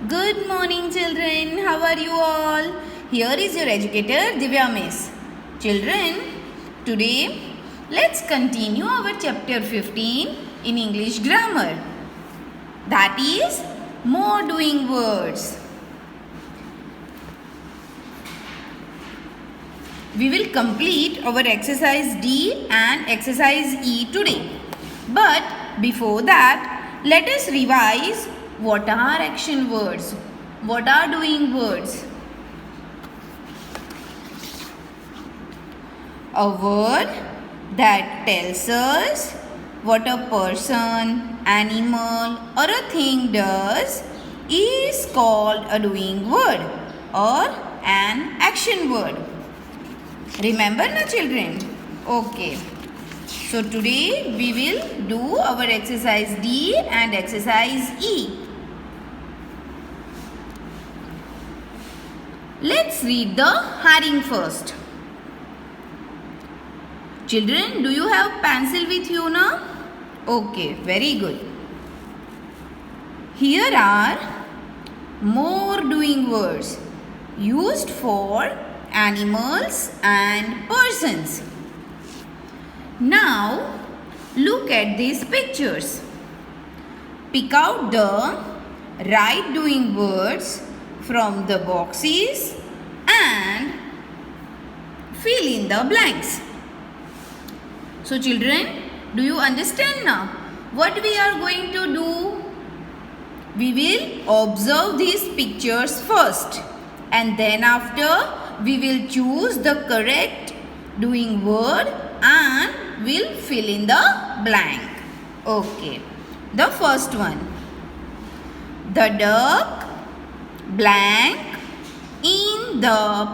Good morning, children. How are you all? Here is your educator Divya Miss. Children, today let's continue our chapter 15 in English grammar. That is more doing words. We will complete our exercise D and exercise E today. But before that, let us revise what are action words. What are doing words? A word that tells us what a person, animal or a thing does is called a doing word or an action word. Remember na children? Okay. So today we will do our exercise D and exercise E. Let's read the heading first. Children, do you have pencil with you now? Okay, very good. Here are more doing words used for animals and persons. Now, look at these pictures. Pick out the right doing words from the boxes and fill in the blanks. So children, do you understand now what we are going to do? We will observe these pictures first and then after we will choose the correct doing word and we'll fill in the blank. Okay. The first one. The duck blank in the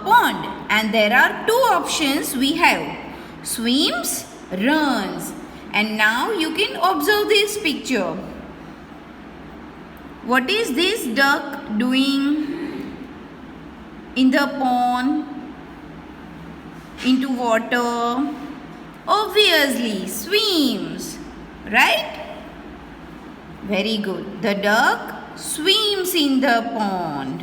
pond, and there are two options we have: swims, runs. And now you can observe this picture. What is this duck doing in the pond, into water? Obviously swims, right? Very good. The duck swims in the pond.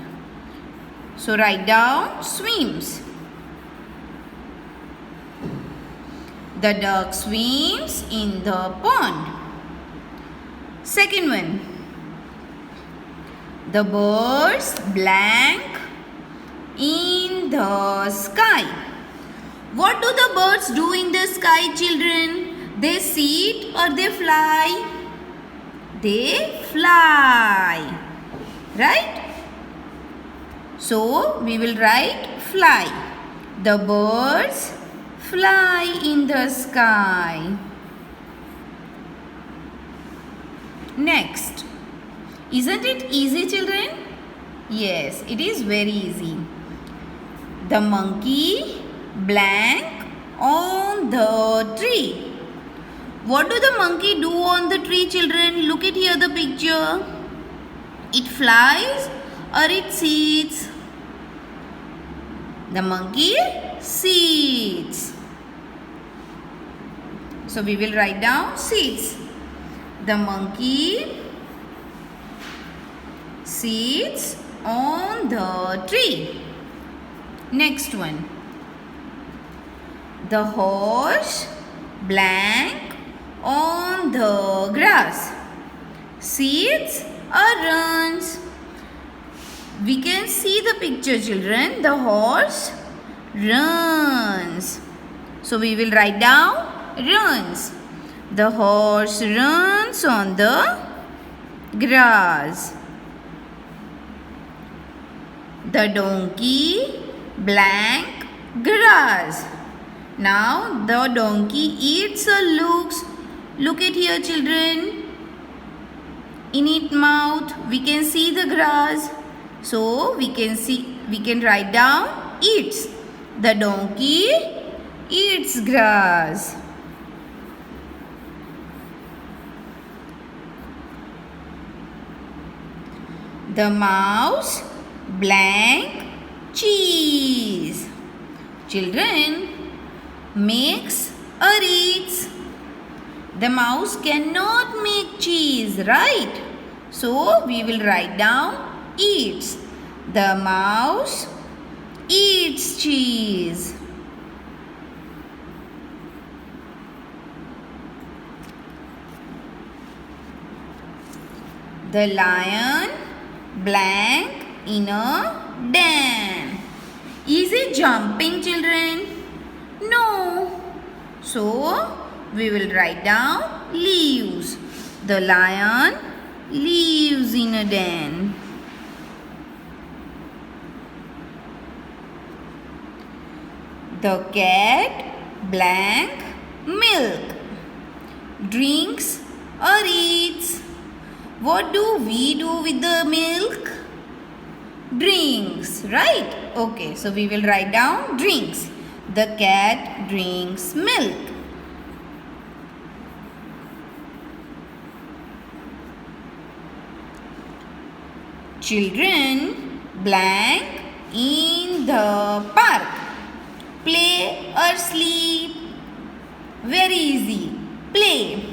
So write down swims. The duck swims in the pond. Second one. The birds blank in the sky. What do the birds do in the sky, children? They sit or they fly? They fly, right? So we will write fly. The birds fly in the sky. Next. Isn't it easy, children? Yes, it is very easy. The monkey blank on the tree. What do the monkey do on the tree, children? Look at here the picture. It flies or it sits? The monkey sits. So we will write down sits. The monkey sits on the tree. Next one. The horse blank on the grass. Sits or runs? We can see the picture, children. The horse runs. So we will write down runs. The horse runs on the grass. The donkey blank grass. Now the donkey eats or looks. Look at here, children. In its mouth we can see the grass. So we can write down eats. The donkey eats grass. The mouse blank cheese. Children, makes or eats. The mouse cannot make cheese, right? So we will write down eats. The mouse eats cheese. The lion blank in a den. Is it jumping, children? No. So, we will write down leaves. The lion lives in a den. The cat blank milk. Drinks or eats. What do we do with the milk? Drinks, right? Okay, so we will write down drinks. The cat drinks milk. Children blank in the park. Play or sleep. Very easy. Play.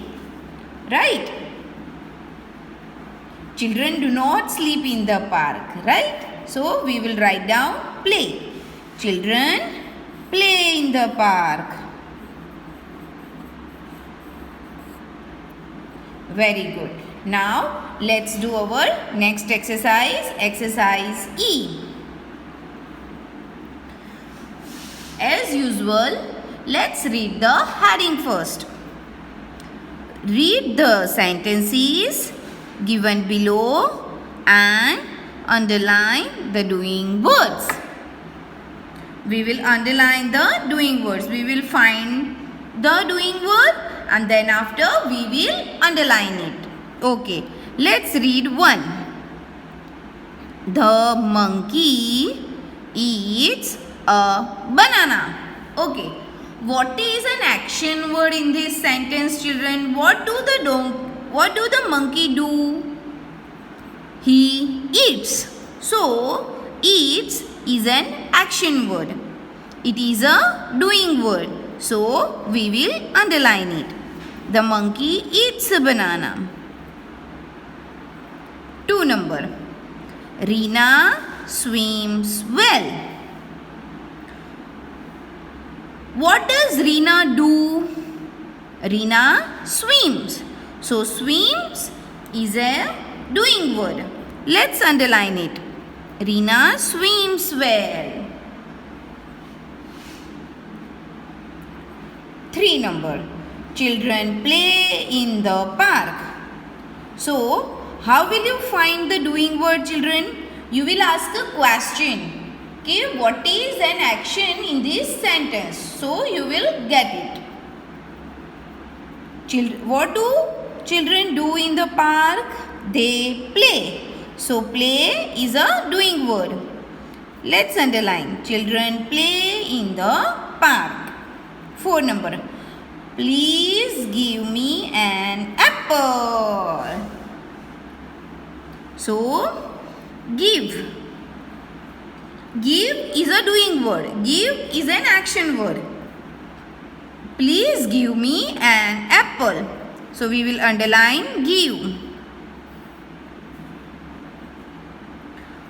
Right? Children do not sleep in the park, right? So, we will write down play. Children play in the park. Very good. Now, let's do our next exercise, exercise E. As usual, let's read the heading first. Read the sentences given below and underline the doing words. We will underline the doing words. We will find the doing word and then after we will underline it. Okay, let's read one. The monkey eats a banana. Okay, what is an action word in this sentence, children? What do the monkey do? He eats. So, eats is an action word. It is a doing word. So, we will underline it. The monkey eats a banana. 2 number. Reena swims well. What does Reena do? Reena swims. So, swims is a doing word. Let's underline it. Reena swims well. 3 number. Children play in the park. So, how will you find the doing word, children? You will ask a question. Okay, what is an action in this sentence? So, you will get it. What do children do in the park? They play. So, play is a doing word. Let's underline. Children play in the park. 4 number. Please give me an apple. So, give. Give is a doing word. Give is an action word. Please give me an apple. So, we will underline give.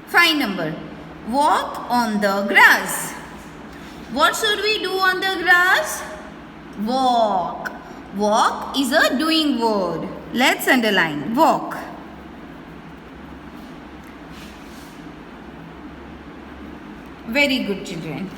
5 number. Walk on the grass. What should we do on the grass? Walk. Walk is a doing word. Let's underline walk. Very good, children.